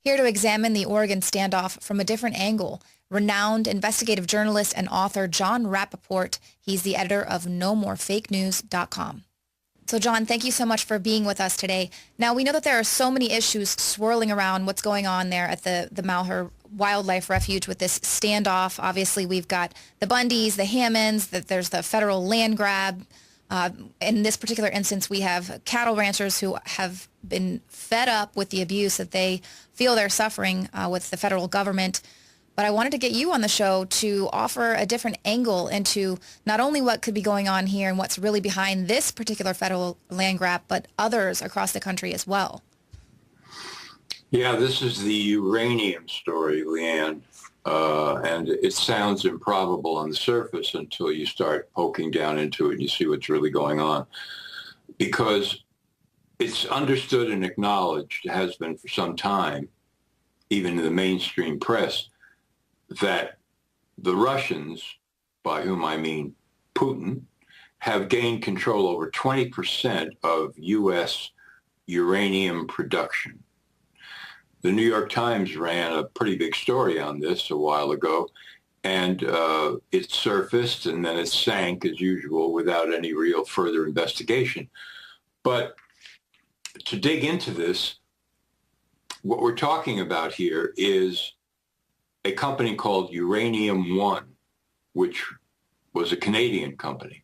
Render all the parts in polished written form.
Here to examine the Oregon standoff from a different angle, renowned investigative journalist and author Jon Rappoport. He's the editor of NoMoreFakeNews.com. So Jon, thank you so much for being with us today. Now, we know that there are so many issues swirling around what's going on there at the Malheur Wildlife Refuge with this standoff. Obviously, we've got the Bundys, the Hammonds, that there's the federal land grab. In this particular instance, we have cattle ranchers who have been fed up with the abuse that they feel they're suffering with the federal government. But I wanted to get you on the show to offer a different angle into not only what could be going on here and what's really behind this particular federal land grab, but others across the country as well. Yeah, this is the uranium story, Leanne. And it sounds improbable on the surface until you start poking down into it and you see what's really going on. Because it's understood and acknowledged, has been for some time, even in the mainstream press, that the Russians, by whom I mean Putin, have gained control over 20% of U.S. uranium production. The New York Times ran a pretty big story on this a while ago, and it surfaced and then it sank as usual without any real further investigation. But to dig into this, what we're talking about here is a company called Uranium One, which was a Canadian company.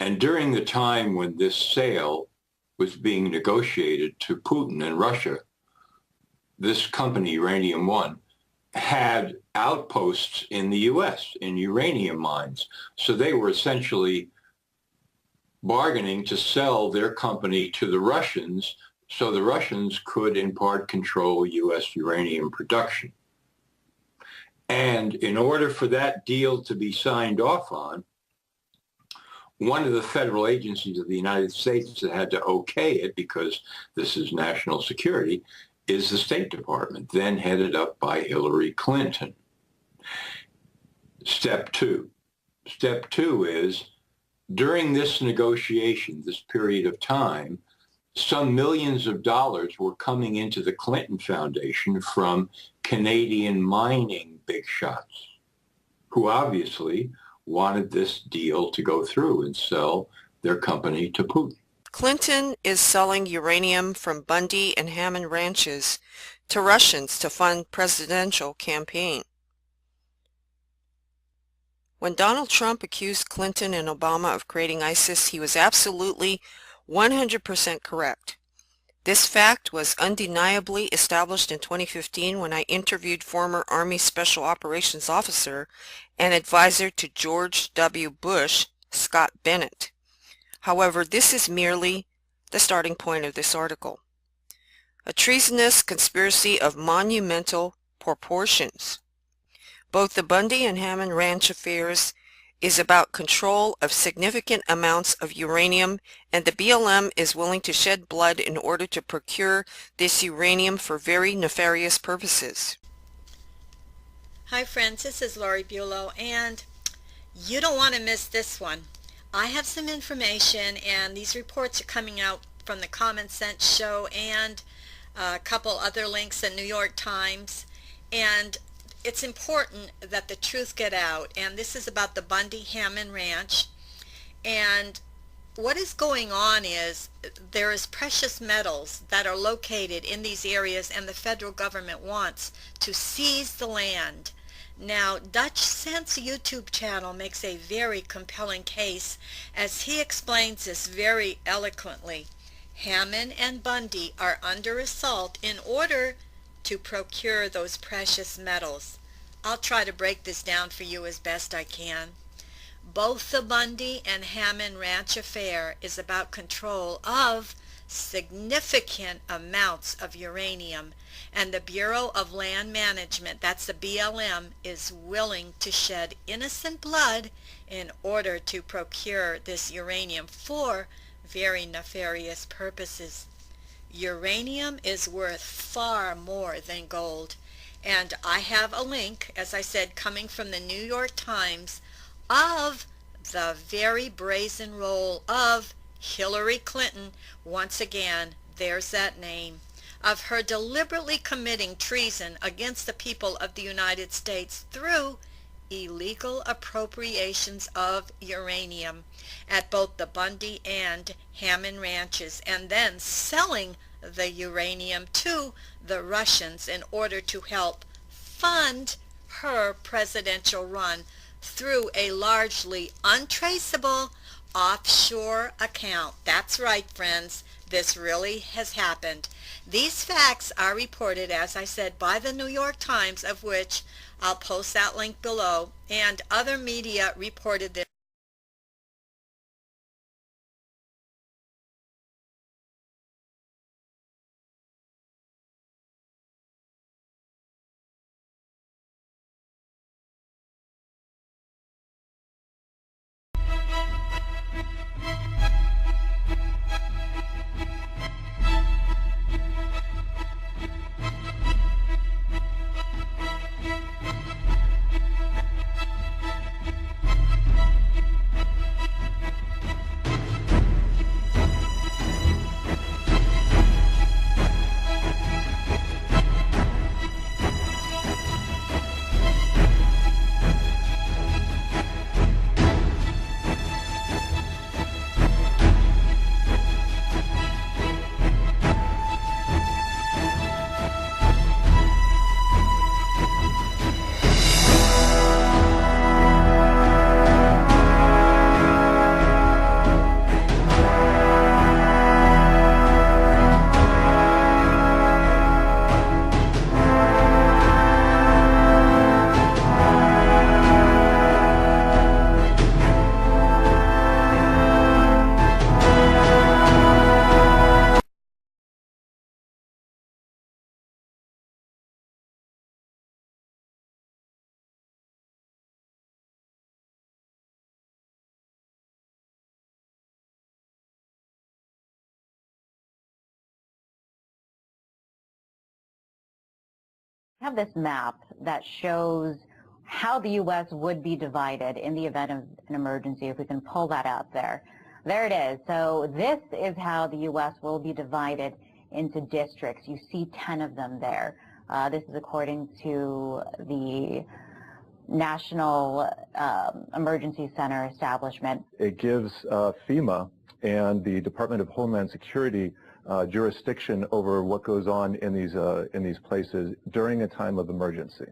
And during the time when this sale was being negotiated to Putin and Russia, this company, Uranium One, had outposts in the U.S. in uranium mines. So they were essentially bargaining to sell their company to the Russians so the Russians could in part control U.S. uranium production. And in order for that deal to be signed off on, one of the federal agencies of the United States that had to okay it, because this is national security, is the State Department, then headed up by Hillary Clinton. Step two. Step two is, during this negotiation, this period of time, some millions of dollars were coming into the Clinton Foundation from Canadian mining big shots, who obviously wanted this deal to go through and sell their company to Putin. Clinton is selling uranium from Bundy and Hammond ranches to Russians to fund presidential campaign. When Donald Trump accused Clinton and Obama of creating ISIS, he was absolutely 100% correct. This fact was undeniably established in 2015 when I interviewed former Army Special Operations Officer and advisor to George W. Bush, Scott Bennett. However, this is merely the starting point of this article. A treasonous conspiracy of monumental proportions. Both the Bundy and Hammond Ranch affairs is about control of significant amounts of uranium, and the BLM is willing to shed blood in order to procure this uranium for very nefarious purposes. Hi friends, this is Lori Bulow, and you don't want to miss this one. I have some information, and these reports are coming out from the Common Sense Show and a couple other links in New York Times, and it's important that the truth get out. And this is about the Bundy Hammond Ranch, and what is going on is there is precious metals that are located in these areas, and the federal government wants to seize the land. Now, Dutch Sense YouTube channel makes a very compelling case as he explains this very eloquently. Hammond and Bundy are under assault in order to procure those precious metals. I'll try to break this down for you as best I can. Both the Bundy and Hammond Ranch affair is about control of significant amounts of uranium, and the Bureau of Land Management, that's the BLM, is willing to shed innocent blood in order to procure this uranium for very nefarious purposes. Uranium is worth far more than gold, and I have a link, as I said, coming from the New York Times, of the very brazen role of Hillary Clinton. Once again, there's that name, of her deliberately committing treason against the people of the United States through illegal appropriations of uranium at both the Bundy and Hammond ranches, and then selling the uranium to the Russians in order to help fund her presidential run through a largely untraceable offshore account. That's right, friends. This really has happened. These facts are reported, as I said, by the New York Times, of which I'll post that link below, and other media reported this. Have this map that shows how the U.S. would be divided in the event of an emergency, if we can pull that out there. There it is. So this is how the U.S. will be divided into districts. You see 10 of them there. This is according to the National Emergency Center establishment. It gives FEMA and the Department of Homeland Security jurisdiction over what goes on in these places during a time of emergency.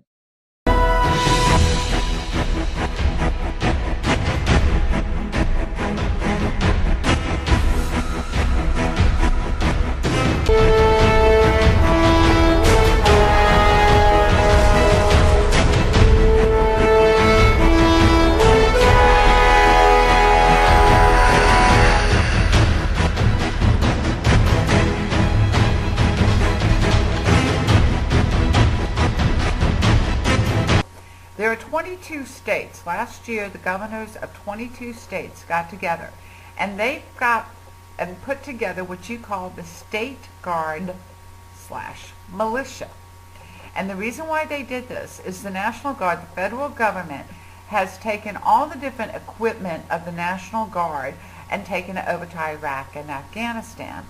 There are 22 states. Last year, the governors of 22 states got together, and they got and put together what you call the State Guard / militia. And the reason why they did this is the National Guard, the federal government, has taken all the different equipment of the National Guard and taken it over to Iraq and Afghanistan.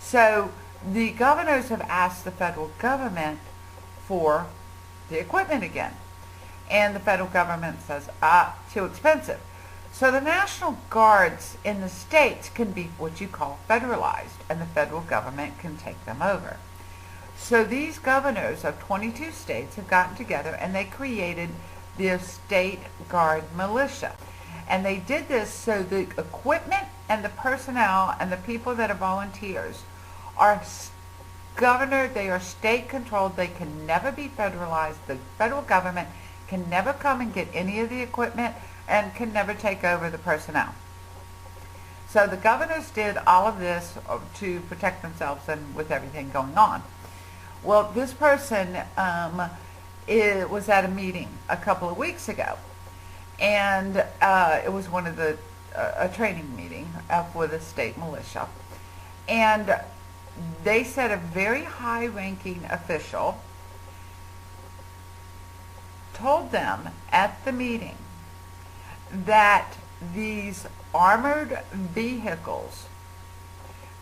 So the governors have asked the federal government for the equipment again. And the federal government says, too expensive. So the National Guards in the states can be what you call federalized, and the federal government can take them over. So these governors of 22 states have gotten together and they created the State Guard militia. And they did this so the equipment and the personnel and the people that are volunteers are governor, they are state controlled, they can never be federalized. The federal government can never come and get any of the equipment and can never take over the personnel. So the governors did all of this to protect themselves and with everything going on. Well, this person was at a meeting a couple of weeks ago, and it was one of the a training meeting for the state militia, and they said a very high-ranking official told them at the meeting that these armored vehicles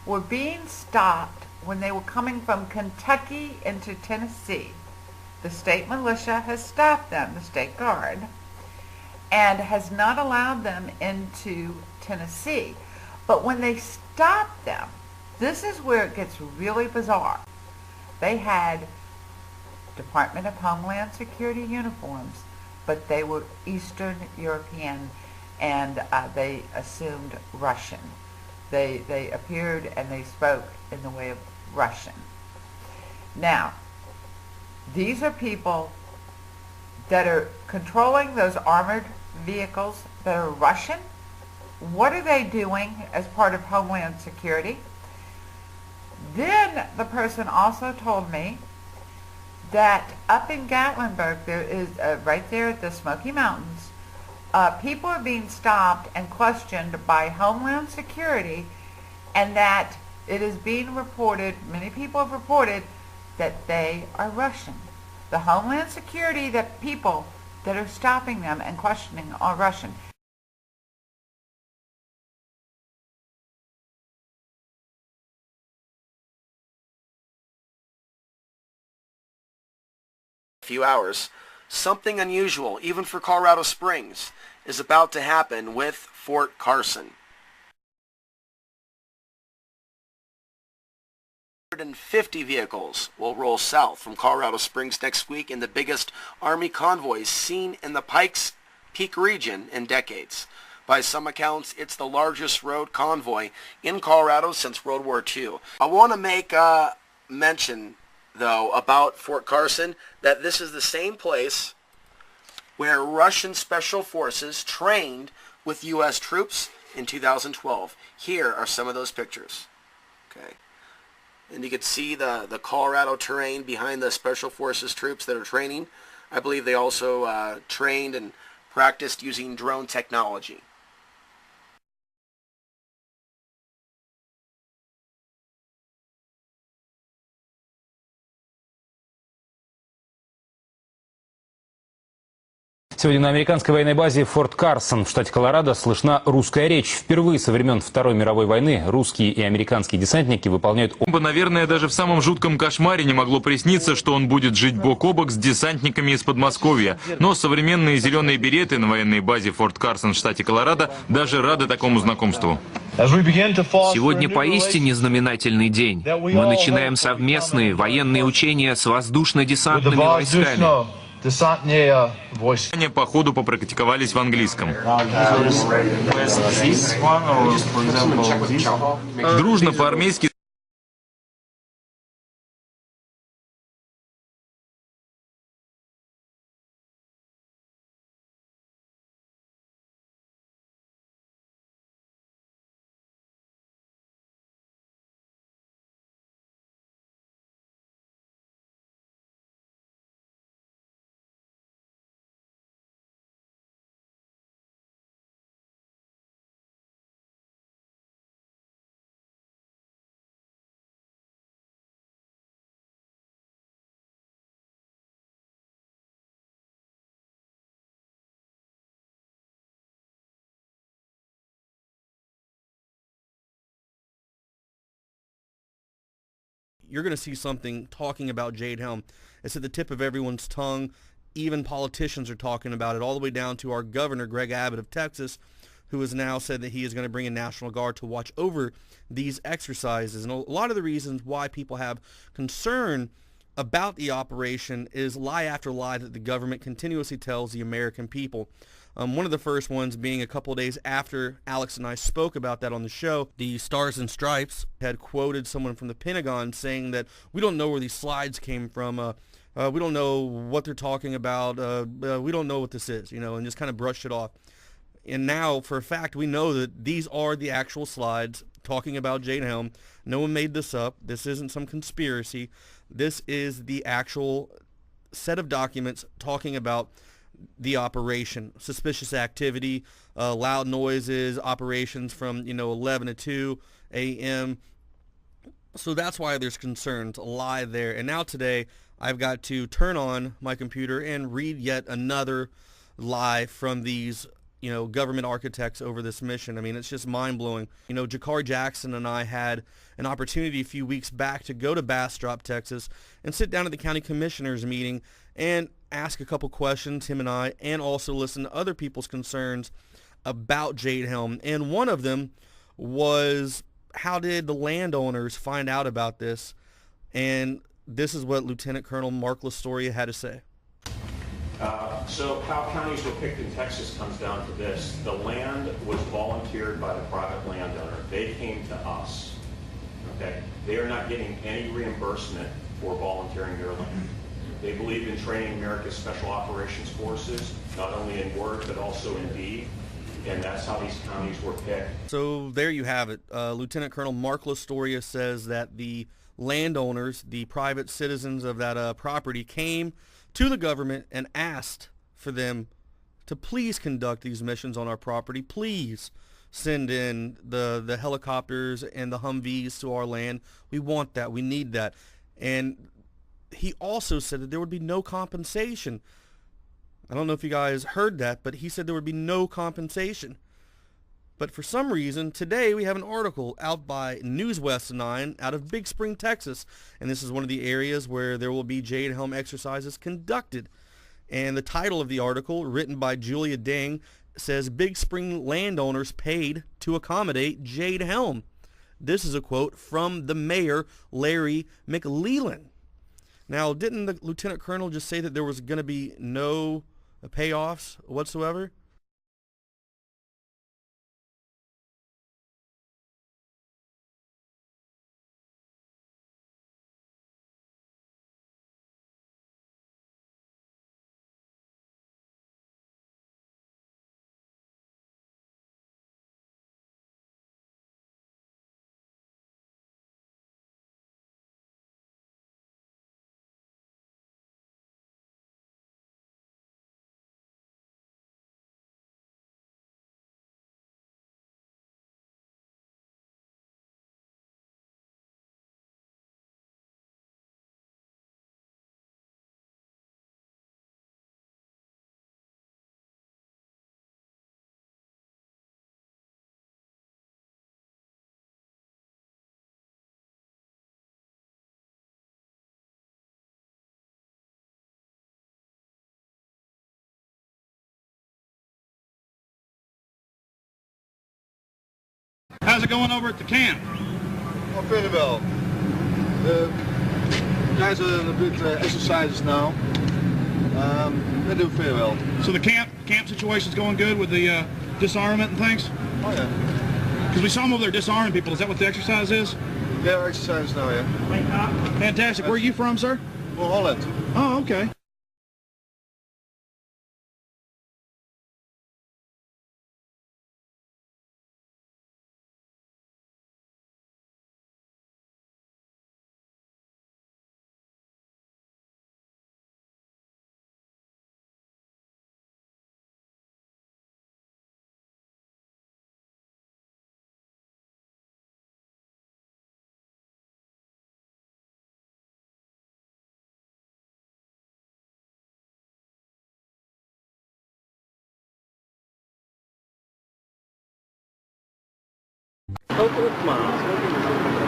were being stopped when they were coming from Kentucky into Tennessee. The state militia has stopped them, the state guard, and has not allowed them into Tennessee. But when they stopped them, this is where it gets really bizarre. They had Department of Homeland Security uniforms, but they were Eastern European, and they assumed Russian. They appeared and they spoke in the way of Russian. Now, these are people that are controlling those armored vehicles that are Russian. What are they doing as part of Homeland Security? Then the person also told me that up in Gatlinburg, there is, right there at the Smoky Mountains, people are being stopped and questioned by Homeland Security, and that it is being reported, many people have reported, that they are Russian. The Homeland Security, that people that are stopping them and questioning are Russian. Few hours, something unusual, even for Colorado Springs, is about to happen with Fort Carson. 150 vehicles will roll south from Colorado Springs next week in the biggest Army convoy seen in the Pikes Peak region in decades. By some accounts, it's the largest road convoy in Colorado since World War II. I want to make a mention, though, about Fort Carson, that this is the same place where Russian special forces trained with U.S. troops in 2012. Here are some of those pictures. Okay. And you can see the Colorado terrain behind the special forces troops that are training. I believe they also trained and practiced using drone technology. Сегодня на американской военной базе Форт Карсон в штате Колорадо слышна русская речь. Впервые со времен Второй мировой войны русские и американские десантники выполняют... Наверное, даже в самом жутком кошмаре не могло присниться, что он будет жить бок о бок с десантниками из Подмосковья. Но современные зеленые береты на военной базе Форт Карсон в штате Колорадо даже рады такому знакомству. Сегодня поистине знаменательный день. Мы начинаем совместные военные учения с воздушно-десантными войсками. По ходу попрактиковались в английском. Дружно по-армейски. You're going to see something talking about Jade Helm. It's at the tip of everyone's tongue. Even politicians are talking about it, all the way down to our governor, Greg Abbott of Texas, who has now said that he is going to bring in National Guard to watch over these exercises. And a lot of the reasons why people have concern about the operation is lie after lie that the government continuously tells the American people. One of the first ones being a couple of days after Alex and I spoke about that on the show, the Stars and Stripes had quoted someone from the Pentagon saying that we don't know where these slides came from, we don't know what they're talking about, we don't know what this is, and just kind of brushed it off. And now, for a fact, we know that these are the actual slides talking about Jade Helm. No one made this up. This isn't some conspiracy. This is the actual set of documents talking about the operation, suspicious activity, loud noises, operations from 11 to 2 a.m. So that's why there's concerns lie there. And now today I've got to turn on my computer and read yet another lie from these government architects over this mission. I mean, it's just mind-blowing. Jakar Jackson and I had an opportunity a few weeks back to go to Bastrop, Texas, and sit down at the county commissioners meeting and ask a couple questions, him and I, and also listen to other people's concerns about Jade Helm. And one of them was, how did the landowners find out about this? And this is what Lieutenant Colonel Mark Lastoria had to say. So how counties were picked in Texas comes down to this. The land was volunteered by the private landowner. They came to us. Okay? They are not getting any reimbursement for volunteering their land. They believe in training America's Special Operations Forces, not only in word but also in deed. And that's how these counties were picked. So there you have it. Lieutenant Colonel Mark Lastoria says that the landowners, the private citizens of that property, came to the government and asked for them to please conduct these missions on our property. Please send in the helicopters and the Humvees to our land. We want that. We need that. And he also said that there would be no compensation. I don't know if you guys heard that, but he said there would be no compensation. But for some reason, today we have an article out by News West 9 out of Big Spring, Texas. And this is one of the areas where there will be Jade Helm exercises conducted. And the title of the article, written by Julia Ding, says, Big Spring landowners paid to accommodate Jade Helm. This is a quote from the mayor, Larry McLeland. Now, didn't the lieutenant colonel just say that there was going to be no payoffs whatsoever? How's it going over at the camp? Oh, pretty well. The guys are in a bit exercises now. They do very well. So the camp situation's going good with the disarmament and things? Oh, yeah. Because we saw them over there disarming people. Is that what the exercise is? Yeah, exercise now, yeah. Fantastic. Where are you from, sir? Well, Holland. Oh, okay.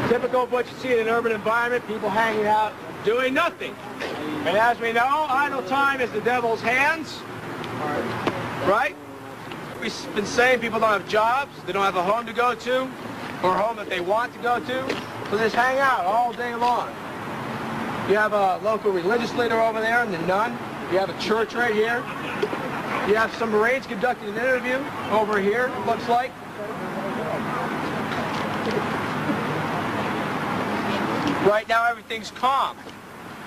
Typical of what you see in an urban environment, people hanging out, doing nothing. And as we know, idle time is the devil's hands. Right? We've been saying people don't have jobs, they don't have a home to go to, or a home that they want to go to, so they just hang out all day long. You have a local religious leader over there in the Nun. You have a church right here. You have some Marines conducting an interview over here, it looks like. Right now, everything's calm.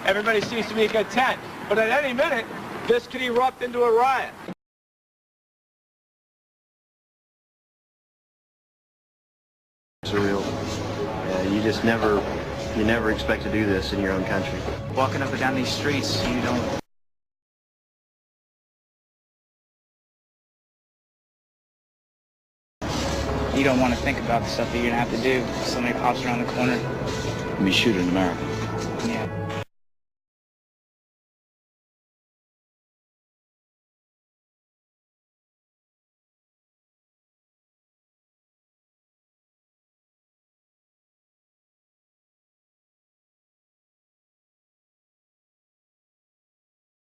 Everybody seems to be content. But at any minute, this could erupt into a riot. Surreal. You never expect to do this in your own country. Walking up and down these streets, you don't want to think about the stuff that you're going to have to do. Somebody pops around the corner. We shoot in America. Yeah.